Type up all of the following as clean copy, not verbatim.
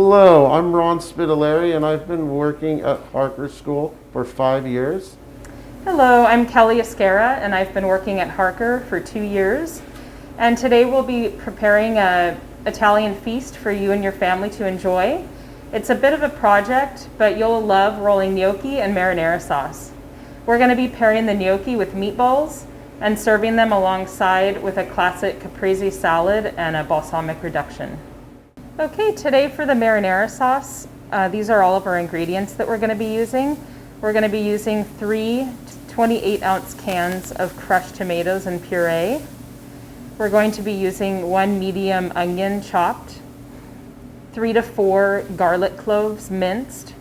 Hello, I'm Ron Spitaleri and I've been working at Harker School for 5 years. Hello, I'm Kelly Escara and I've been working at Harker for 2 years. And today we'll be preparing an Italian feast for you and your family to enjoy. It's a bit of a project, but you'll love rolling gnocchi and marinara sauce. We're going to be pairing the gnocchi with meatballs and serving them alongside with a classic caprese salad and a balsamic reduction. Okay, today for the marinara sauce, these are all of our ingredients that we're going to be using. We're going to be using 3 28-ounce cans of crushed tomatoes and puree. We're going to be using 1 medium onion chopped, 3 to 4 garlic cloves minced.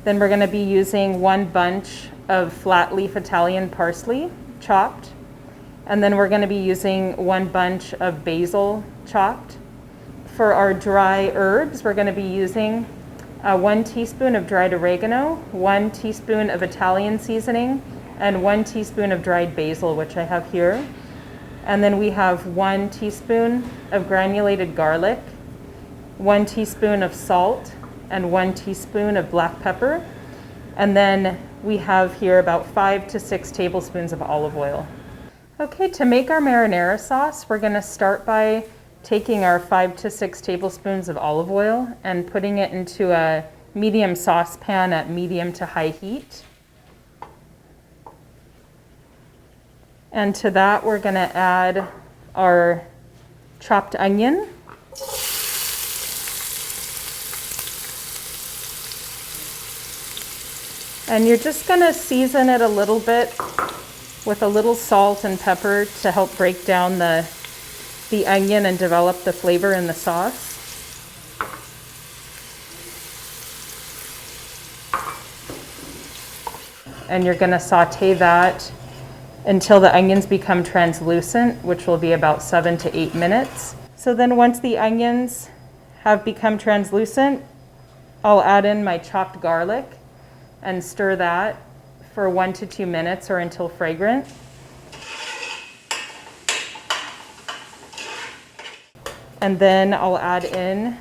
Then we're going to be using 1 bunch of flat leaf Italian parsley chopped. And then we're going to be using 1 bunch of basil chopped. For our dry herbs, we're going to be using 1 teaspoon of dried oregano, 1 teaspoon of Italian seasoning, and 1 teaspoon of dried basil, which I have here. And then we have 1 teaspoon of granulated garlic, 1 teaspoon of salt, and 1 teaspoon of black pepper. And then we have here about 5 to 6 tablespoons of olive oil. Okay, to make our marinara sauce, we're going to start by taking our 5 to 6 tablespoons of olive oil and putting it into a medium saucepan at medium to high heat. And to that, we're going to add our chopped onion. And you're just going to season it a little bit with a little salt and pepper to help break down the onion and develop the flavor in the sauce. And you're going to saute that until the onions become translucent, which will be about 7 to 8 minutes. So then once the onions have become translucent, I'll add in my chopped garlic and stir that for 1 to 2 minutes or until fragrant. And then I'll add in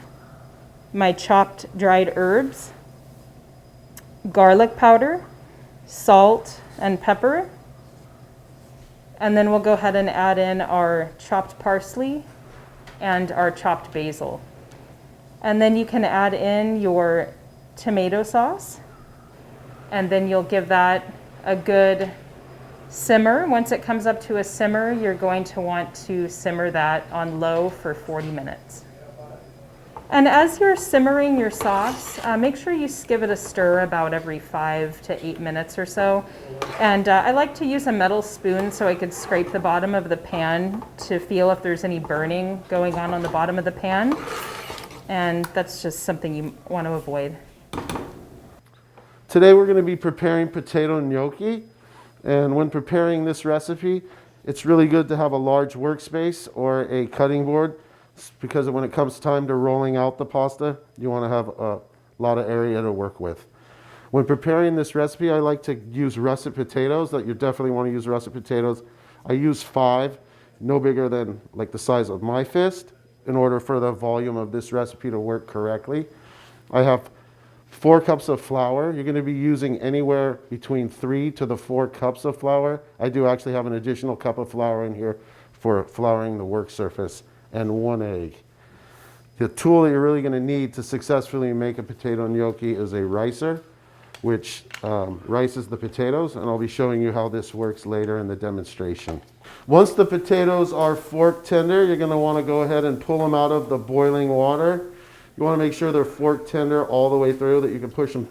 my chopped dried herbs, garlic powder, salt, and pepper. And then we'll go ahead and add in our chopped parsley and our chopped basil. And then you can add in your tomato sauce. And then you'll give that a good simmer. Once it comes up to a simmer, you're going to want to simmer that on low for 40 minutes. And as you're simmering your sauce, make sure you give it a stir about every 5 to 8 minutes or so. And I like to use a metal spoon so I could scrape the bottom of the pan to feel if there's any burning going on the bottom of the pan. And that's just something you want to avoid. Today we're going to be preparing potato gnocchi. And when preparing this recipe, it's really good to have a large workspace or a cutting board because when it comes time to rolling out the pasta, you want to have a lot of area to work with. When preparing this recipe, I like to use russet potatoes. That you definitely want to use russet potatoes. I use 5, no bigger than like the size of my fist, in order for the volume of this recipe to work correctly. I have 4 cups of flour. You're going to be using anywhere between 3 to 4 cups of flour. I do actually have an additional cup of flour in here for flouring the work surface, and 1 egg. The tool that you're really going to need to successfully make a potato gnocchi is a ricer, which rices the potatoes, and I'll be showing you how this works later in the demonstration. Once the potatoes are fork tender, you're going to want to go ahead and pull them out of the boiling water. You want to make sure they're fork tender all the way through, that you can push them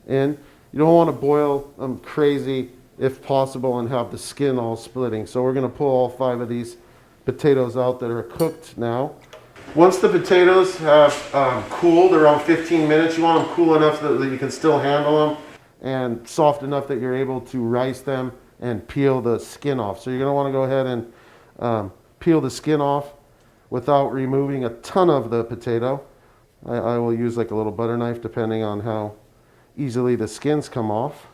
in. You don't want to boil them crazy if possible and have the skin all splitting. So we're going to pull all 5 of these potatoes out that are cooked now. Once the potatoes have cooled around 15 minutes, you want them cool enough that you can still handle them and soft enough that you're able to rice them and peel the skin off. So you're going to want to go ahead and peel the skin off without removing a ton of the potato. I will use like a little butter knife depending on how easily the skins come off.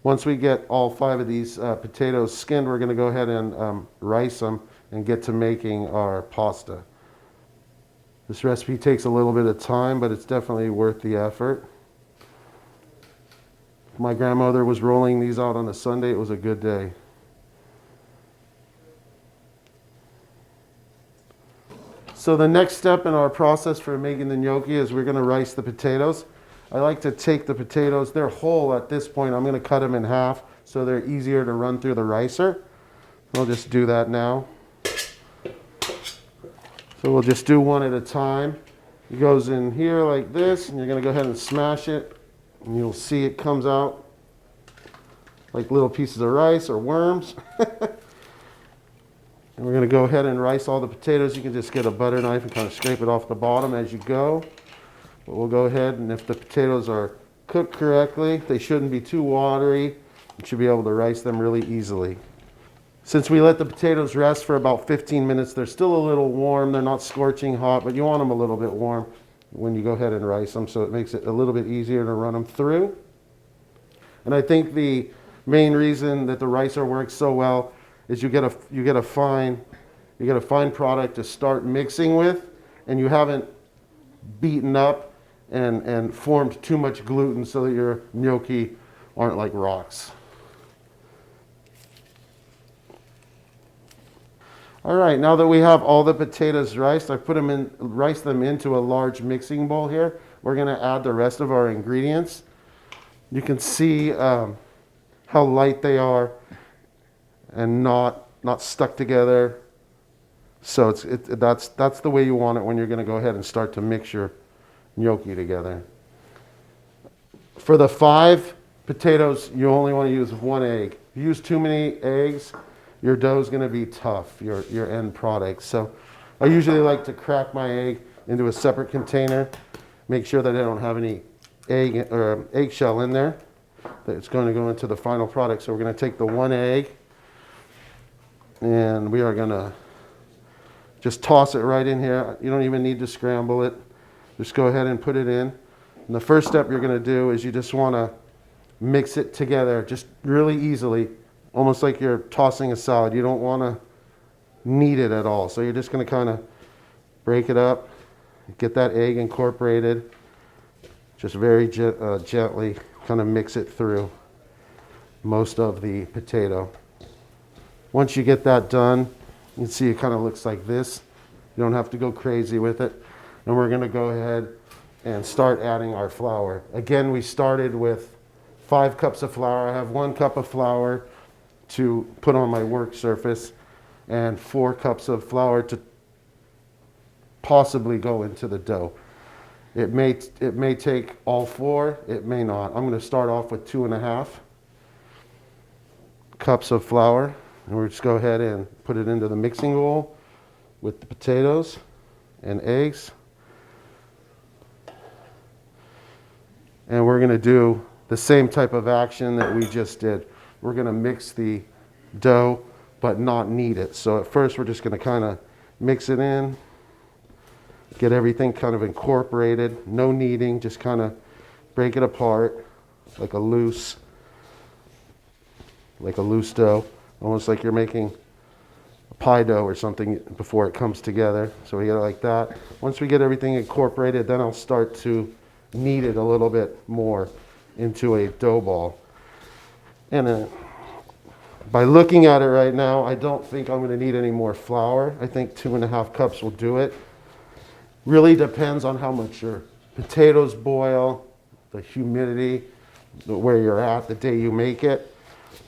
Once we get all 5 of these potatoes skinned, we're going to go ahead and rice them and get to making our pasta. This recipe takes a little bit of time, but it's definitely worth the effort. If my grandmother was rolling these out on a Sunday, it was a good day. So the next step in our process for making the gnocchi is we're going to rice the potatoes. I like to take the potatoes, they're whole at this point. I'm going to cut them in half so they're easier to run through the ricer. I'll just do that now. So we'll just do one at a time. It goes in here like this, and you're going to go ahead and smash it, and you'll see it comes out like little pieces of rice or worms. And we're going to go ahead and rice all the potatoes. You can just get a butter knife and kind of scrape it off the bottom as you go. But we'll go ahead, and if the potatoes are cooked correctly, they shouldn't be too watery. You should be able to rice them really easily. Since we let the potatoes rest for about 15 minutes, they're still a little warm. They're not scorching hot, but you want them a little bit warm when you go ahead and rice them, so it makes it a little bit easier to run them through. And I think the main reason that the ricer works so well is you get a fine product to start mixing with, and you haven't beaten up and formed too much gluten so that your gnocchi aren't like rocks. All right, now that we have all the potatoes riced, I've riced them into a large mixing bowl here. We're going to add the rest of our ingredients. You can see how light they and not stuck together. So that's the way you want it when you're going to go ahead and start to mix your gnocchi together. For the 5 potatoes, you only want to use 1 egg. If you use too many eggs, your dough is going to be tough, your end product. So I usually like to crack my egg into a separate container, make sure that I don't have any eggshell in there. That's going to go into the final product. So we're going to take the 1 egg, and we are going to just toss it right in here. You don't even need to scramble it. Just go ahead and put it in. And the first step you're going to do is you just want to mix it together just really easily, almost like you're tossing a salad. You don't want to knead it at all. So you're just going to kind of break it up, get that egg incorporated, just very gently kind of mix it through most of the potato. Once you get that done, you can see it kind of looks like this. You don't have to go crazy with it. And we're going to go ahead and start adding our flour. Again, we started with 5 cups of flour. I have 1 cup of flour to put on my work surface and 4 cups of flour to possibly go into the dough. It may take all 4, it may not. I'm going to start off with 2.5 cups of flour, and we'll just go ahead and put it into the mixing bowl with the potatoes and eggs. And we're going to do the same type of action that we just did. We're going to mix the dough, but not knead it. So at first we're just going to kind of mix it in, get everything kind of incorporated, no kneading, just kind of break it apart like a loose dough, almost like you're making a pie dough or something before it comes together. So we get it like that. Once we get everything incorporated, then I'll start to knead it a little bit more into a dough ball. And by looking at it right now, I don't think I'm going to need any more flour. I think 2.5 cups will do it. Really depends on how much your potatoes boil, the humidity, where you're at the day you make it.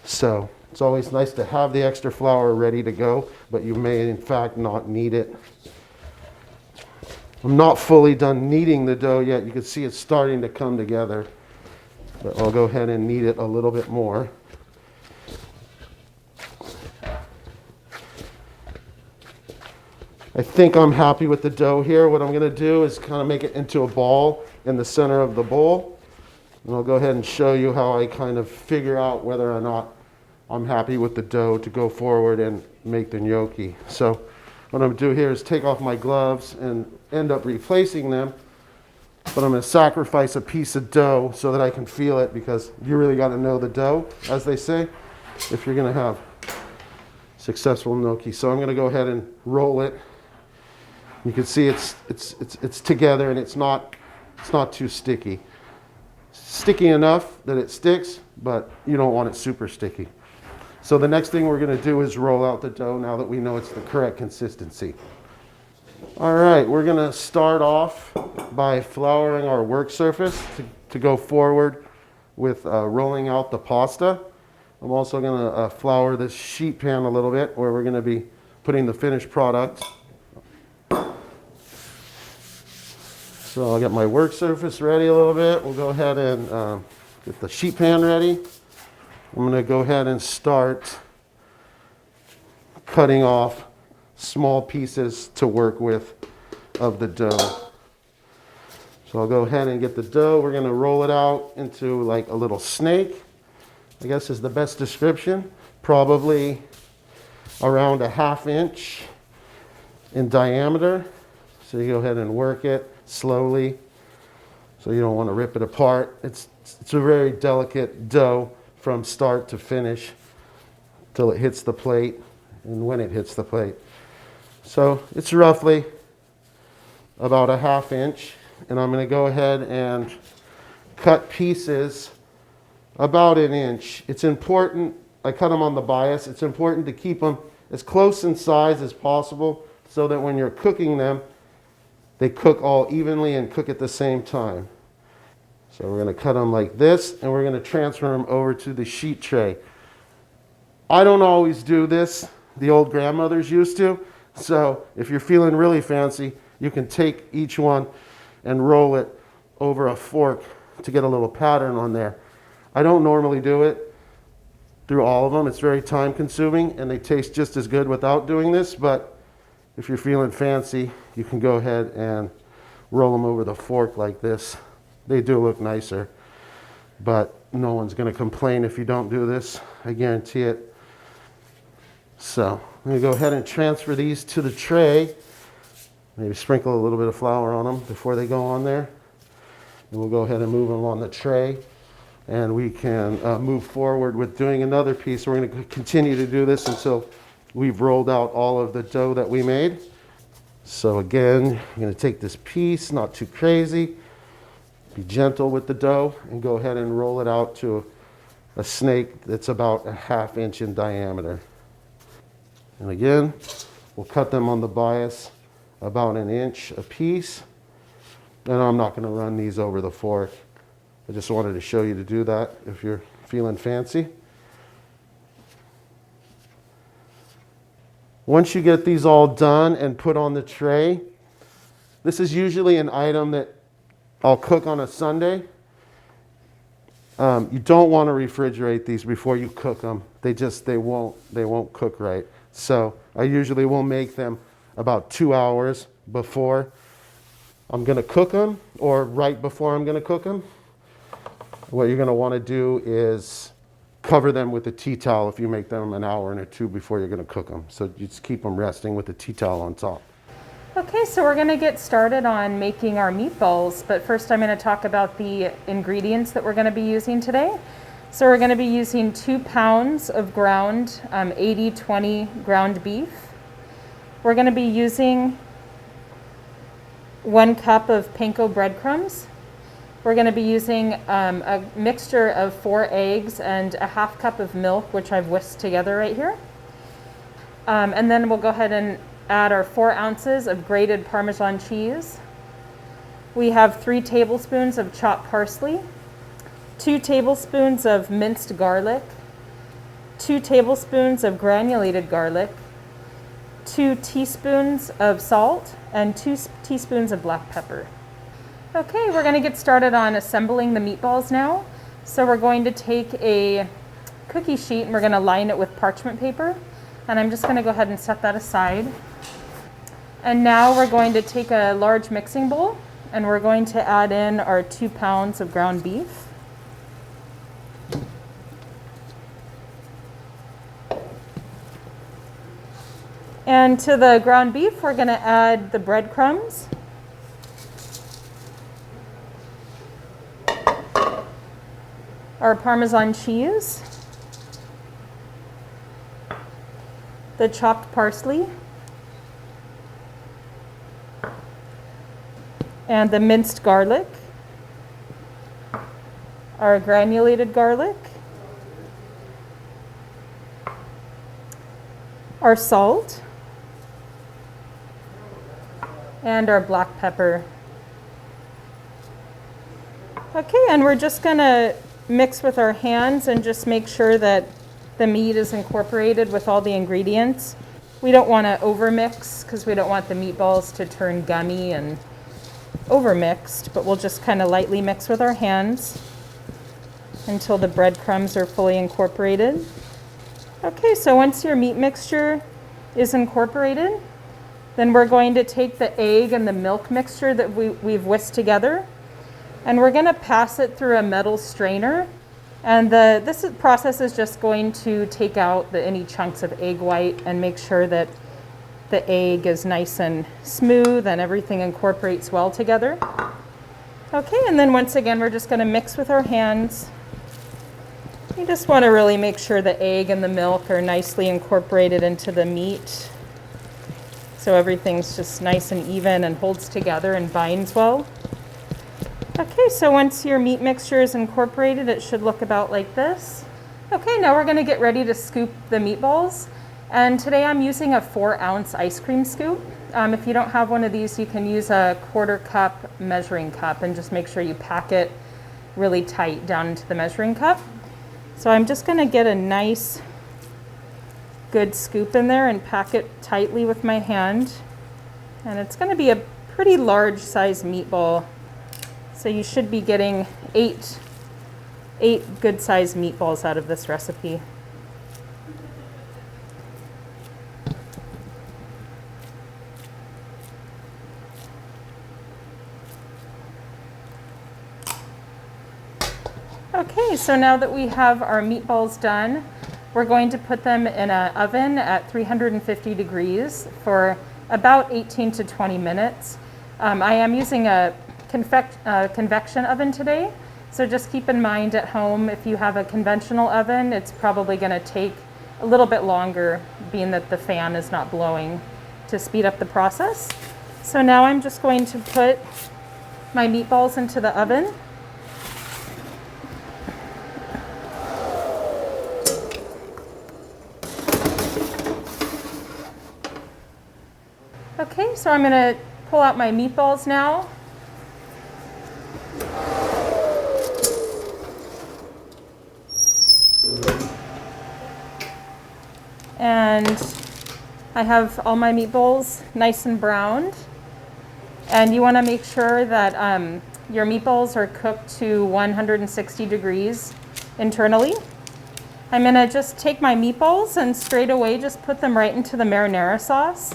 So it's always nice to have the extra flour ready to go, but you may in fact not need it. I'm not fully done kneading the dough yet. You can see it's starting to come together, but I'll go ahead and knead it a little bit more. I think I'm happy with the dough here. What I'm going to do is kind of make it into a ball in the center of the bowl. And I'll go ahead and show you how I kind of figure out whether or not I'm happy with the dough to go forward and make the gnocchi. So what I'm going to do here is take off my gloves and end up replacing them. But I'm going to sacrifice a piece of dough so that I can feel it, because you really got to know the dough, as they say, if you're going to have successful gnocchi. So I'm going to go ahead and roll it You can see it's together and it's not too sticky. Sticky enough that it sticks, but you don't want it super sticky. So the next thing we're going to do is roll out the dough now that we know it's the correct consistency. All right, we're going to start off by flouring our work surface to go forward with rolling out the pasta. I'm also going to flour this sheet pan a little bit where we're going to be putting the finished product. So I'll get my work surface ready a little bit. We'll go ahead and get the sheet pan ready. I'm going to go ahead and start cutting off small pieces to work with of the dough. So I'll go ahead and get the dough. We're going to roll it out into like a little snake, I guess is the best description. Probably around a 1/2 inch in diameter. So you go ahead and work it slowly so you don't want to rip it apart. It's a very delicate dough from start to finish till it hits the plate and when it hits the plate. So it's roughly about a 1/2 inch, and I'm going to go ahead and cut pieces about 1 inch. It's important, I cut them on the bias, it's important to keep them as close in size as possible so that when you're cooking them, they cook all evenly and cook at the same time. So we're going to cut them like this, and we're going to transfer them over to the sheet tray. I don't always do this. The old grandmothers used to. So if you're feeling really fancy, you can take each one and roll it over a fork to get a little pattern on there. I don't normally do it through all of them. It's very time consuming and they taste just as good without doing this, but if you're feeling fancy, you can go ahead and roll them over the fork like this. They do look nicer, but no one's going to complain if you don't do this. I guarantee it. So I'm going to go ahead and transfer these to the tray. Maybe sprinkle a little bit of flour on them before they go on there. And we'll go ahead and move them on the tray. And we can move forward with doing another piece. We're going to continue to do this until we've rolled out all of the dough that we made. So again, I'm going to take this piece, not too crazy. Be gentle with the dough and go ahead and roll it out to a snake that's about a 1/2 inch in diameter. And again, we'll cut them on the bias about 1 inch a piece. And I'm not going to run these over the fork. I just wanted to show you to do that if you're feeling fancy. Once you get these all done and put on the tray, this is usually an item that I'll cook on a Sunday. You don't want to refrigerate these before you cook them. They won't cook right. So I usually will make them about 2 hours before I'm going to cook them or right before I'm going to cook them. What you're going to want to do is cover them with a tea towel if you make them an hour and 2 before you're going to cook them. So you just keep them resting with a tea towel on top. Okay, so we're going to get started on making our meatballs, but first I'm going to talk about the ingredients that we're going to be using today. So we're going to be using 2 pounds of ground 80/20 ground beef. We're going to be using 1 cup of panko breadcrumbs. We're going to be using a mixture of 4 eggs and a 1/2 cup of milk, which I've whisked together right here. And then we'll go ahead and add our 4 ounces of grated Parmesan cheese. We have 3 tablespoons of chopped parsley, 2 tablespoons of minced garlic, 2 tablespoons of granulated garlic, 2 teaspoons of salt, and 2 teaspoons of black pepper. Okay, we're going to get started on assembling the meatballs now. So we're going to take a cookie sheet and we're going to line it with parchment paper. And I'm just going to go ahead and set that aside. And now we're going to take a large mixing bowl and we're going to add in our 2 pounds of ground beef. And to the ground beef, we're going to add the breadcrumbs, our Parmesan cheese, the chopped parsley, and the minced garlic, our granulated garlic, our salt, and our black pepper. Okay, and we're just gonna mix with our hands and just make sure that the meat is incorporated with all the ingredients. We don't want to overmix because we don't want the meatballs to turn gummy and overmixed, but we'll just kind of lightly mix with our hands until the breadcrumbs are fully incorporated. Okay, so once your meat mixture is incorporated, then we're going to take the egg and the milk mixture that we've whisked together, and we're going to pass it through a metal strainer. And this process is just going to take out any chunks of egg white and make sure that the egg is nice and smooth and everything incorporates well together. Okay, and then once again, we're just going to mix with our hands. You just want to really make sure the egg and the milk are nicely incorporated into the meat, so everything's just nice and even and holds together and binds well. Okay, so once your meat mixture is incorporated, it should look about like this. Okay, now we're going to get ready to scoop the meatballs. And today I'm using a 4-ounce ice cream scoop. If you don't have one of these, you can use a 1/4 cup measuring cup and just make sure you pack it really tight down into the measuring cup. So I'm just going to get a nice, good scoop in there and pack it tightly with my hand. And it's going to be a pretty large size meatball. So you should be getting eight good sized meatballs out of this recipe. Okay, so now that we have our meatballs done, we're going to put them in an oven at 350 degrees for about 18 to 20 minutes. I am using a convection oven today, so just keep in mind at home, if you have a conventional oven, it's probably going to take a little bit longer, being that the fan is not blowing, to speed up the process. So now I'm just going to put my meatballs into the oven. Okay, so I'm going to pull out my meatballs now. And I have all my meatballs nice and browned. And you want to make sure that your meatballs are cooked to 160 degrees internally. I'm going to just take my meatballs and straight away just put them right into the marinara sauce.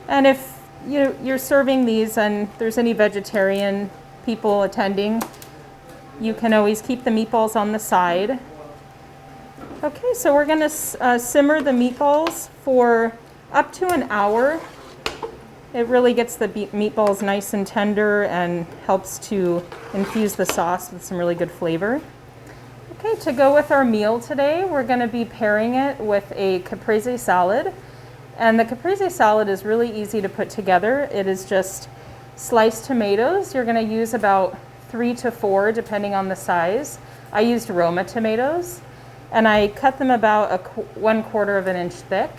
And if you're serving these and there's any vegetarian people attending, you can always keep the meatballs on the side. Okay, so we're going to simmer the meatballs for up to an hour. It really gets the meatballs nice and tender and helps to infuse the sauce with some really good flavor. Okay, to go with our meal today, we're going to be pairing it with a caprese salad. And the caprese salad is really easy to put together. It is just sliced tomatoes. You're going to use about 3 to 4 depending on the size. I used Roma tomatoes, and I cut them about 1/4 of an inch thick.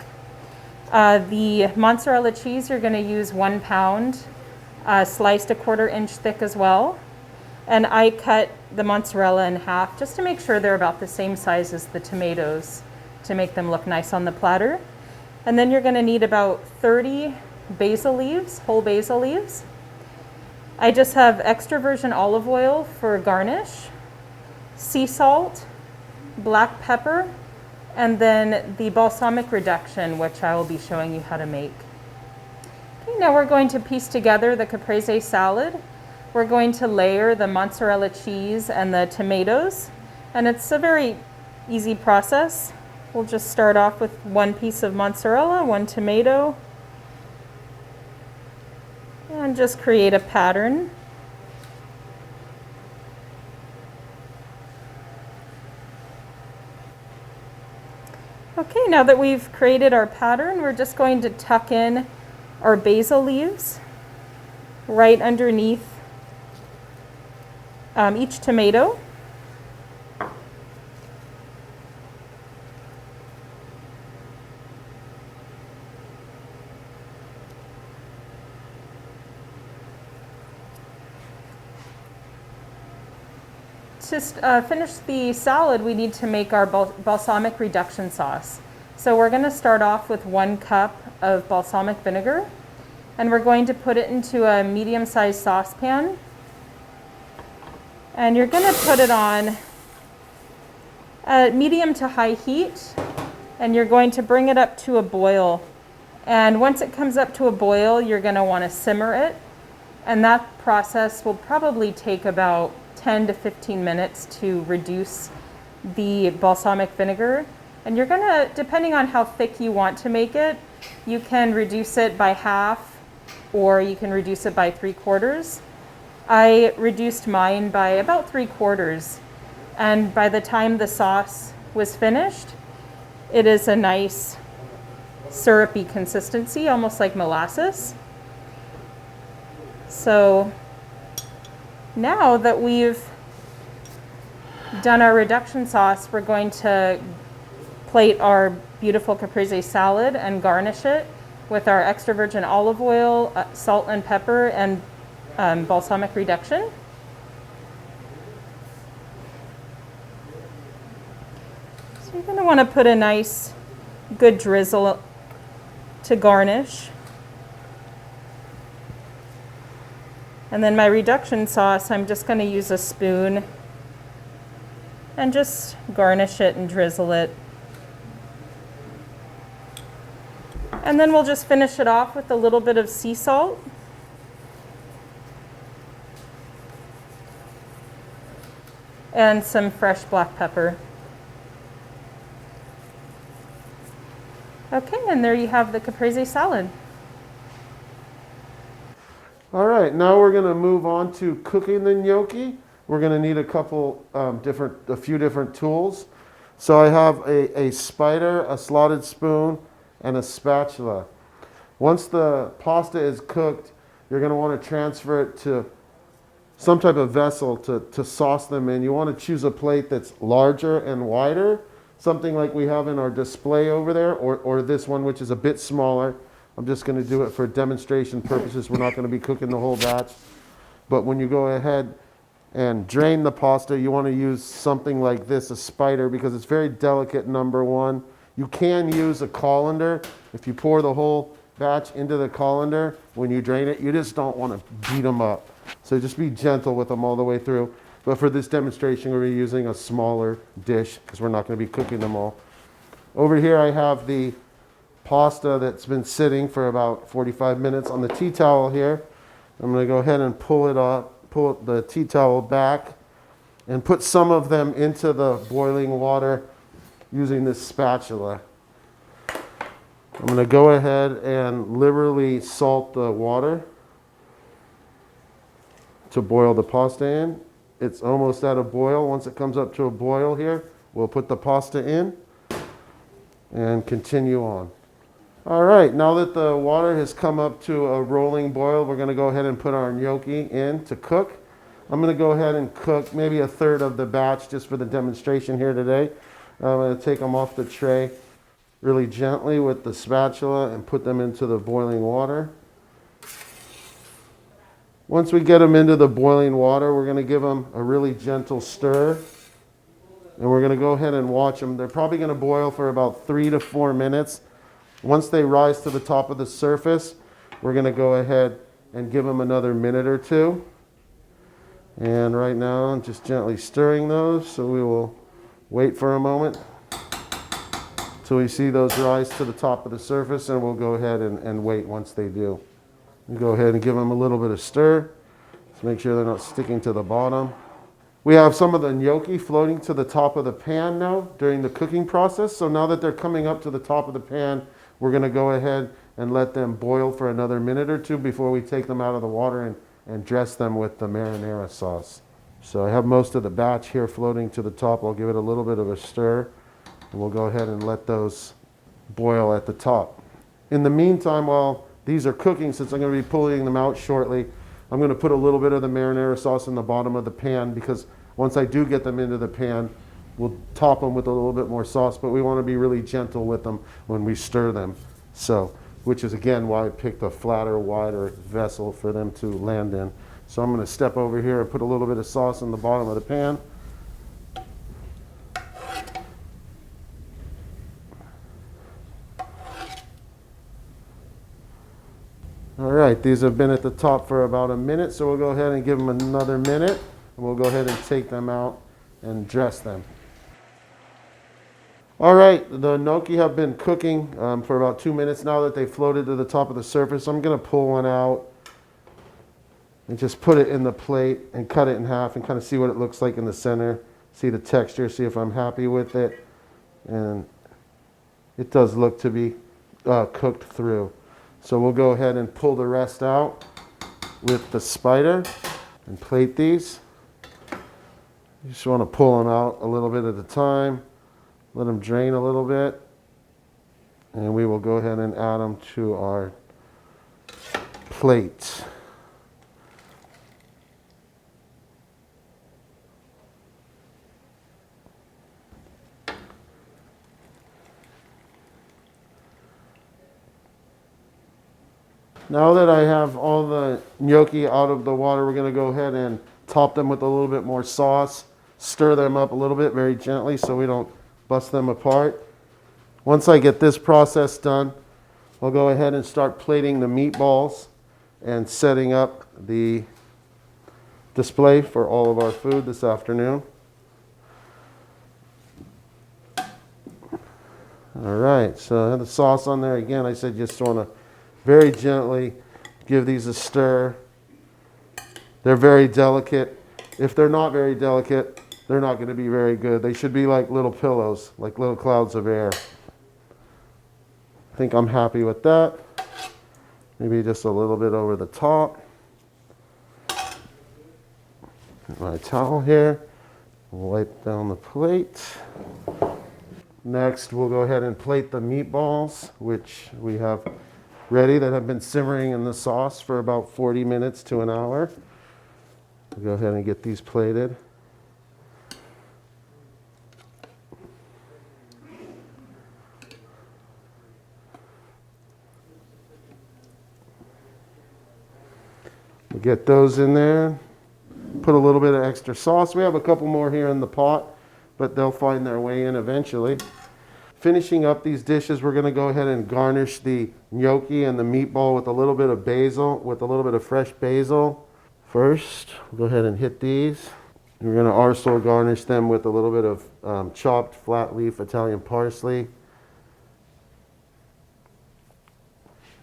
The mozzarella cheese, you're going to use 1 pound, sliced 1/4 inch thick as well. And I cut the mozzarella in half just to make sure they're about the same size as the tomatoes to make them look nice on the platter. And then you're going to need about 30 basil leaves, whole basil leaves. I just have extra virgin olive oil for garnish, sea salt, black pepper, and then the balsamic reduction, which I will be showing you how to make. Okay, now we're going to piece together the caprese salad. We're going to layer the mozzarella cheese and the tomatoes, and it's a very easy process. We'll just start off with 1 piece of mozzarella, 1 tomato, and just create a pattern. Okay, now that we've created our pattern, we're just going to tuck in our basil leaves right underneath each tomato. To finish the salad, we need to make our balsamic reduction sauce. So we're going to start off with 1 cup of balsamic vinegar, and we're going to put it into a medium-sized saucepan. And you're going to put it on medium to high heat, and you're going to bring it up to a boil. And once it comes up to a boil, you're going to want to simmer it, and that process will probably take about 10 to 15 minutes to reduce the balsamic vinegar. And you're gonna, depending on how thick you want to make it, you can reduce it by half or you can reduce it by 3/4. I reduced mine by about 3/4. And by the time the sauce was finished, it is a nice syrupy consistency, almost like molasses. So now that we've done our reduction sauce, we're going to plate our beautiful caprese salad and garnish it with our extra virgin olive oil, salt and pepper, and balsamic reduction. So you're going to want to put a nice, good drizzle to garnish. And then my reduction sauce, I'm just going to use a spoon and just garnish it and drizzle it. And then we'll just finish it off with a little bit of sea salt. And some fresh black pepper. Okay, and there you have the caprese salad. All right, now we're going to move on to cooking the gnocchi. We're going to need a few different tools. So I have a spider, a slotted spoon, and a spatula. Once the pasta is cooked, you're going to want to transfer it to some type of vessel to sauce them in. You want to choose a plate that's larger and wider, something like we have in our display over there, or this one, which is a bit smaller. I'm just going to do it for demonstration purposes. We're not going to be cooking the whole batch. But when you go ahead and drain the pasta, you want to use something like this, a spider, because it's very delicate, number one. You can use a colander. If you pour the whole batch into the colander, when you drain it, you just don't want to beat them up. So just be gentle with them all the way through. But for this demonstration, we're using a smaller dish because we're not going to be cooking them all. Over here, I have the pasta that's been sitting for about 45 minutes on the tea towel here. I'm going to go ahead and pull it up, pull the tea towel back, and put some of them into the boiling water using this spatula. I'm going to go ahead and liberally salt the water to boil the pasta in. It's almost at a boil. Once it comes up to a boil here, we'll put the pasta in and continue on. All right, now that the water has come up to a rolling boil, we're going to go ahead and put our gnocchi in to cook. I'm going to go ahead and cook maybe a third of the batch just for the demonstration here today. I'm going to take them off the tray really gently with the spatula and put them into the boiling water. Once we get them into the boiling water, we're going to give them a really gentle stir. And we're going to go ahead and watch them. They're probably going to boil for about 3 to 4 minutes. Once they rise to the top of the surface, we're going to go ahead and give them another minute or two. And right now, I'm just gently stirring those, so we will wait for a moment till we see those rise to the top of the surface, and we'll go ahead and wait once they do. And go ahead and give them a little bit of stir to make sure they're not sticking to the bottom. We have some of the gnocchi floating to the top of the pan now during the cooking process. So now that they're coming up to the top of the pan, we're going to go ahead and let them boil for another minute or two before we take them out of the water and dress them with the marinara sauce. So I have most of the batch here floating to the top. I'll give it a little bit of a stir And we'll go ahead and let those boil at the top. In the meantime, while these are cooking, since I'm going to be pulling them out shortly, I'm going to put a little bit of the marinara sauce in the bottom of the pan, because once I do get them into the pan, we'll top them with a little bit more sauce, but we want to be really gentle with them when we stir them. So, which is again why I picked a flatter, wider vessel for them to land in. So I'm going to step over here and put a little bit of sauce in the bottom of the pan. All right, these have been at the top for about a minute, so we'll go ahead and give them another minute, and we'll go ahead and take them out and dress them. All right, the gnocchi have been cooking for about 2 minutes now that they floated to the top of the surface. I'm going to pull one out and just put it in the plate and cut it in half and kind of see what it looks like in the center, see the texture, see if I'm happy with it. And it does look to be cooked through. So we'll go ahead and pull the rest out with the spider and plate these. You just want to pull them out a little bit at a time, let them drain a little bit, and we will go ahead and add them to our plate. Now that I have all the gnocchi out of the water, we're going to go ahead and top them with a little bit more sauce, stir them up a little bit very gently so we don't bust them apart. Once I get this process done, I'll go ahead and start plating the meatballs and setting up the display for all of our food this afternoon. All right, so I have the sauce on there again. I said just want to very gently give these a stir. They're very delicate. If they're not very delicate, they're not going to be very good. They should be like little pillows, like little clouds of air. I think I'm happy with that. Maybe just a little bit over the top. Get my towel here. Wipe down the plate. Next, we'll go ahead and plate the meatballs, which we have ready, that have been simmering in the sauce for about 40 minutes to an hour. We'll go ahead and get these plated. We'll get those in there. Put a little bit of extra sauce. We have a couple more here in the pot, but they'll find their way in eventually. Finishing up these dishes, we're going to go ahead and garnish the gnocchi and the meatball with a little bit of basil, with a little bit of fresh basil. First, we'll go ahead and hit these. We're going to also garnish them with a little bit of chopped flat leaf Italian parsley.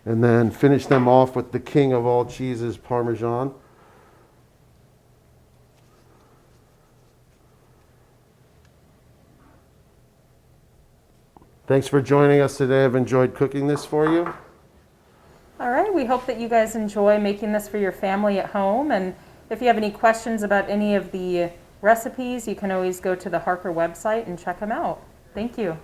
And then finish them off with the king of all cheeses, Parmesan. Thanks for joining us today. I've enjoyed cooking this for you. All right, we hope that you guys enjoy making this for your family at home. And if you have any questions about any of the recipes, you can always go to the Harker website and check them out. Thank you.